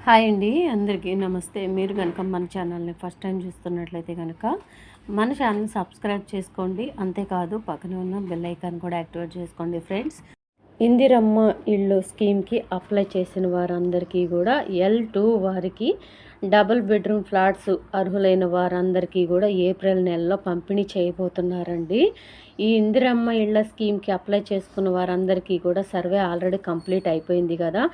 Hi అండి, అందరికీ నమస్తే. మీరు కనుక మన ఛానల్ని ఫస్ట్ టైం చూస్తున్నట్లయితే కనుక మన ఛానల్ని సబ్స్క్రైబ్ చేసుకోండి. అంతేకాదు పక్కన ఉన్న బెల్ ఐకాన్ కూడా యాక్టివేట్ చేసుకోండి ఫ్రెండ్స్. ఇందిరమ్మ ఇళ్ళు స్కీమ్కి అప్లై చేసిన వారందరికీ కూడా L2 వారికి డబుల్ బెడ్రూమ్ ఫ్లాట్స్ అర్హులైన వారందరికీ కూడా ఏప్రిల్ నెలలో పంపిణీ చేయబోతున్నారండి. ఈ ఇందిరమ్మ ఇళ్ళ స్కీమ్కి అప్లై చేసుకున్న వారందరికీ కూడా సర్వే ఆల్రెడీ కంప్లీట్ అయిపోయింది కదా.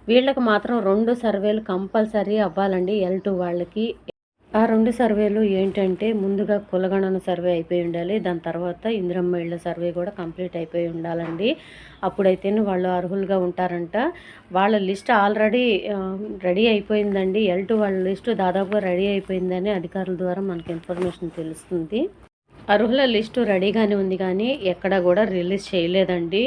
వీళ్ళకి మాత్రం 2 సర్వేలు కంపల్సరీ అవ్వాలండి L2 వాళ్ళకి. ఆ 2 సర్వేలు ఏంటంటే, ముందుగా కులగణన సర్వే అయిపోయి ఉండాలి. దాని తర్వాత ఇందిరమ్మ ఇళ్ళ సర్వే కూడా కంప్లీట్ అయిపోయి ఉండాలండి. అప్పుడైతేనే వాళ్ళు అర్హులుగా ఉంటారంట. వాళ్ళ లిస్ట్ ఆల్రెడీ రెడీ అయిపోయిందండి. L2 వాళ్ళ లిస్టు దాదాపుగా రెడీ అయిపోయిందని అధికారుల ద్వారా మనకి ఇన్ఫర్మేషన్ తెలుస్తుంది. అర్హుల లిస్టు రెడీగానే ఉంది కానీ ఎక్కడా కూడా రిలీజ్ చేయలేదండి.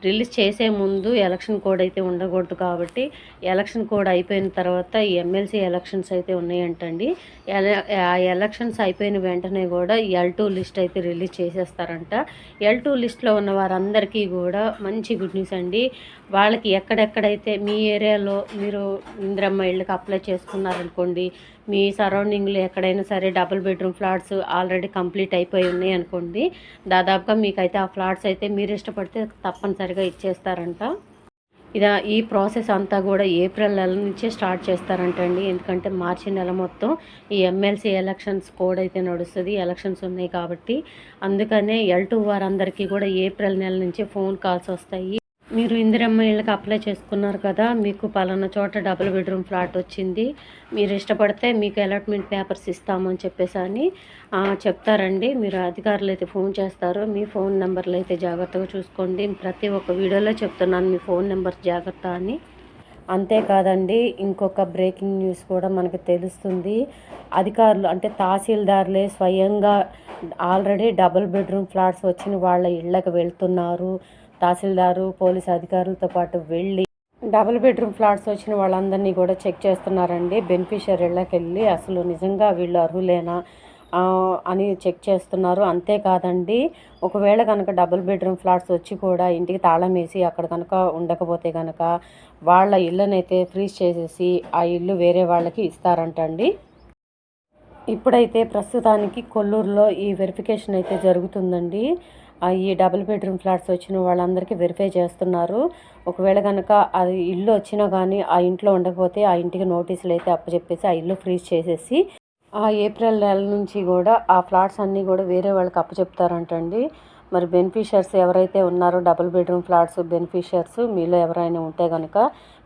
రిలీజ్ చేసే ముందు ఎలక్షన్ కోడ్ అయితే ఉండకూడదు కాబట్టి ఎలక్షన్ కోడ్ అయిపోయిన తర్వాత ఎమ్మెల్సీ ఎలక్షన్స్ అయితే ఉన్నాయంటండి. ఆ ఎలక్షన్స్ అయిపోయిన వెంటనే కూడా L2 లిస్ట్ అయితే రిలీజ్ చేసేస్తారంట. L2 లిస్ట్లో ఉన్న వారందరికీ కూడా మంచి గుడ్ న్యూస్ అండి. వాళ్ళకి ఎక్కడెక్కడైతే మీ ఏరియాలో మీరు ఇందిరమ్మ ఇళ్ళకి అప్లై చేసుకున్నారనుకోండి, మీ సరౌండింగ్లో ఎక్కడైనా సరే double bedroom flats already complete అయిపోయి ఉన్నాయి అనుకోండి, దాదాపుగా మీకైతే ఆ ఫ్లాట్స్ అయితే మీరు ఇష్టపడితే తప్పనిసరిగా ఇచ్చేస్తారంట. ఈ ప్రాసెస్ అంతా కూడా ఏప్రిల్ నెల నుంచే స్టార్ట్ చేస్తారంటండి. ఎందుకంటే మార్చి నెల మొత్తం ఈ ఎమ్మెల్సీ ఎలక్షన్స్ కోడ్ అయితే నడుస్తుంది, ఎలక్షన్స్ ఉన్నాయి కాబట్టి. అందుకనే L2 వారందరికీ కూడా ఏప్రిల్ నెల నుంచి ఫోన్ కాల్స్ వస్తాయి. మీరు ఇందిరమ్మ ఇళ్ళకి అప్లై చేసుకున్నారు కదా, మీకు పలానా చోట డబుల్ బెడ్రూమ్ ఫ్లాట్ వచ్చింది, మీరు ఇష్టపడితే మీకు అలాట్మెంట్ పేపర్స్ ఇస్తామని చెప్పేసి అని చెప్తారండి. మీరు అధికారులు అయితే ఫోన్ చేస్తారు. మీ ఫోన్ నెంబర్లు అయితే జాగ్రత్తగా చూసుకోండి. ప్రతి ఒక్క వీడియోలో చెప్తున్నాను మీ ఫోన్ నెంబర్ జాగ్రత్త అని. అంతేకాదండి, ఇంకొక బ్రేకింగ్ న్యూస్ కూడా మనకు తెలుస్తుంది. అధికారులు అంటే తహసీల్దార్లే స్వయంగా ఆల్రెడీ డబుల్ బెడ్రూమ్ ఫ్లాట్స్ వచ్చిన వాళ్ళ ఇళ్ళకి వెళ్తున్నారు. తహసీల్దారు పోలీస్ అధికారులతో పాటు వెళ్ళి డబుల్ బెడ్రూమ్ ఫ్లాట్స్ వచ్చిన వాళ్ళందరినీ కూడా చెక్ చేస్తున్నారండి. బెనిఫిషియర్ ఇళ్ళకి వెళ్ళి అసలు నిజంగా వీళ్ళు అర్హులేనా అని చెక్ చేస్తున్నారు. అంతేకాదండి, ఒకవేళ కనుక డబుల్ బెడ్రూమ్ ఫ్లాట్స్ వచ్చి కూడా ఇంటికి తాళం వేసి అక్కడ కనుక ఉండకపోతే కనుక వాళ్ళ ఇళ్ళనైతే ఫ్రీజ్ చేసేసి ఆ ఇల్లు వేరే వాళ్ళకి ఇస్తారంటండి. ఇప్పుడైతే ప్రస్తుతానికి కొల్లూరులో ఈ వెరిఫికేషన్ అయితే జరుగుతుందండి. ఈ డబుల్ బెడ్రూమ్ ఫ్లాట్స్ వచ్చిన వాళ్ళందరికీ వెరిఫై చేస్తున్నారు. ఒకవేళ కనుక అది ఇల్లు వచ్చినా కానీ ఆ ఇంట్లో ఉండకపోతే ఆ ఇంటికి నోటీసులు అయితే అప్పచెప్పేసి ఆ ఇల్లు ఫ్రీజ్ చేసేసి ఆ ఏప్రిల్ నెల నుంచి కూడా ఆ ఫ్లాట్స్ అన్నీ కూడా వేరే వాళ్ళకి అప్పచెప్తారంటండి. మరి బెనిఫిషియర్స్ ఎవరైతే ఉన్నారో డబుల్ బెడ్రూమ్ ఫ్లాట్స్ బెనిఫిషియర్స్ మీలో ఎవరైనా ఉంటే కనుక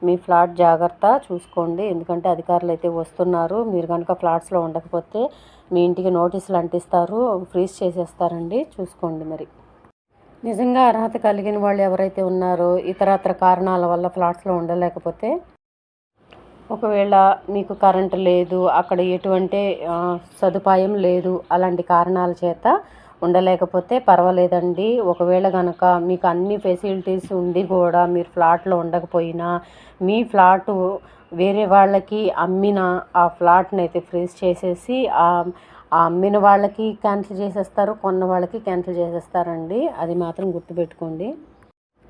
మీ ఫ్లాట్ జాగ్రత్త చూసుకోండి. ఎందుకంటే అధికారులు అయితే వస్తున్నారు. మీరు కనుక ఫ్లాట్స్లో ఉండకపోతే మీ ఇంటికి నోటీసులు అంటిస్తారు, ఫ్రీజ్ చేసేస్తారండి. చూసుకోండి. మరి నిజంగా అర్హత కలిగిన వాళ్ళు ఎవరైతే ఉన్నారో ఇతరత్ర కారణాల వల్ల ఫ్లాట్స్లో ఉండలేకపోతే, ఒకవేళ మీకు కరెంటు లేదు, అక్కడ ఎటువంటి సదుపాయం లేదు, అలాంటి కారణాల చేత ఉండలేకపోతే పర్వాలేదండి. ఒకవేళ కనుక మీకు అన్ని ఫెసిలిటీస్ ఉండి కూడా మీరు ఫ్లాట్లో ఉండకపోయినా మీ ఫ్లాటు వేరే వాళ్ళకి అమ్మిన ఆ ఫ్లాట్ని అయితే ఫ్రీజ్ చేసేసి ఆ అమ్మిన వాళ్ళకి క్యాన్సిల్ చేసేస్తారు, కొన్న వాళ్ళకి క్యాన్సిల్ చేసేస్తారండి. అది మాత్రం గుర్తుపెట్టుకోండి.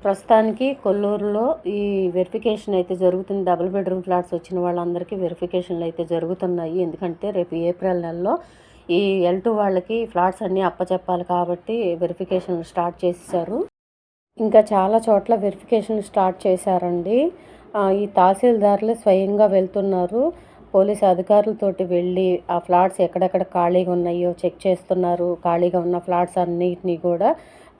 ప్రస్తుతానికి కొల్లూరులో ఈ వెరిఫికేషన్ అయితే జరుగుతుంది. డబుల్ బెడ్రూమ్ ఫ్లాట్స్ వచ్చిన వాళ్ళందరికీ వెరిఫికేషన్లు అయితే జరుగుతున్నాయి. ఎందుకంటే రేపు ఏప్రిల్ నెలలో ఈ L2 వాళ్ళకి ఫ్లాట్స్ అన్నీ అప్పచెప్పాలి కాబట్టి వెరిఫికేషన్లు స్టార్ట్ చేసేసారు. ఇంకా చాలా చోట్ల వెరిఫికేషన్ స్టార్ట్ చేశారండి. ఈ తహసీల్దార్లు స్వయంగా వెళ్తున్నారు. పోలీసు అధికారులతోటి వెళ్ళి ఆ ఫ్లాట్స్ ఎక్కడెక్కడ ఖాళీగా ఉన్నాయో చెక్ చేస్తున్నారు. ఖాళీగా ఉన్న ఫ్లాట్స్ అన్నిటినీ కూడా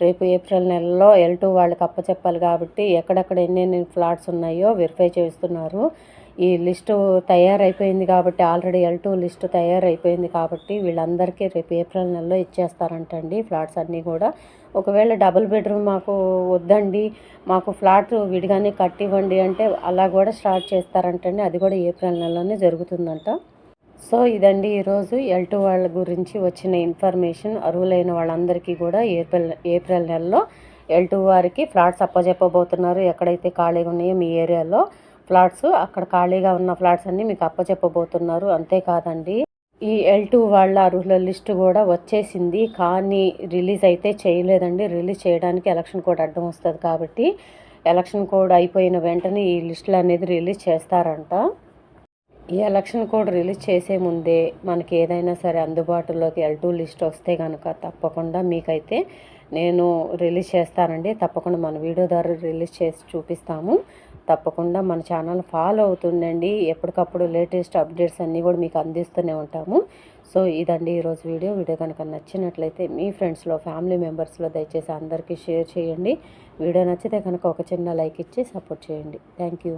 రేపు ఏప్రిల్ నెలలో L2 వాళ్ళకి అప్పచెప్పాలి కాబట్టి ఎక్కడెక్కడ ఎన్నెన్ని ఫ్లాట్స్ ఉన్నాయో వెరిఫై చేస్తున్నారు. ఈ లిస్టు తయారైపోయింది కాబట్టి ఆల్రెడీ L2 లిస్టు తయారైపోయింది కాబట్టి వీళ్ళందరికీ రేపు ఏప్రిల్ నెలలో ఇచ్చేస్తారంటండి ఫ్లాట్స్ అన్నీ కూడా. ఒకవేళ డబుల్ బెడ్రూమ్ మాకు వద్దండి, మాకు ఫ్లాట్ విడిగానే కట్టివ్వండి అంటే అలా కూడా స్టార్ట్ చేస్తారంటండి. అది కూడా ఏప్రిల్ నెలలోనే జరుగుతుందంట. సో ఇదండి ఈరోజు L2 వాళ్ళ గురించి వచ్చిన ఇన్ఫర్మేషన్. అర్హులైన వాళ్ళందరికీ కూడా ఏప్రిల్ నెలలో L2 వారికి ఫ్లాట్స్ అప్పచెప్పబోతున్నారు. ఎక్కడైతే ఖాళీగా ఉన్నాయో మీ ఏరియాలో ఫ్లాట్స్, అక్కడ ఖాళీగా ఉన్న ఫ్లాట్స్ అన్నీ మీకు అప్పచెప్పబోతున్నారు. అంతేకాదండి, ఈ L2 వాళ్ళ అర్హుల లిస్టు కూడా వచ్చేసింది కానీ రిలీజ్ అయితే చేయలేదండి. రిలీజ్ చేయడానికి ఎలక్షన్ కోడ్ అడ్డం వస్తుంది కాబట్టి ఎలక్షన్ కోడ్ అయిపోయిన వెంటనే ఈ లిస్టులు అనేది రిలీజ్ చేస్తారంట. ఈ ఎలక్షన్ కోడ్ రిలీజ్ చేసే ముందే మనకి ఏదైనా సరే అందుబాటులోకి L2 లిస్ట్ వస్తే కనుక తప్పకుండా మీకైతే నేను రిలీజ్ చేస్తానండి. తప్పకుండా మన వీడియో ద్వారా రిలీజ్ చేసి చూపిస్తాము. తప్పకుండా మన ఛానల్ ఫాలో అవుతుండండి. ఎప్పటికప్పుడు లేటెస్ట్ అప్డేట్స్ అన్నీ కూడా మీకు అందిస్తూనే ఉంటాము. సో ఇదండి ఈరోజు వీడియో కనుక నచ్చినట్లయితే మీ ఫ్రెండ్స్లో ఫ్యామిలీ మెంబర్స్లో దయచేసి అందరికీ షేర్ చేయండి. వీడియో నచ్చితే కనుక ఒక చిన్న లైక్ ఇచ్చి సపోర్ట్ చేయండి. Thank you.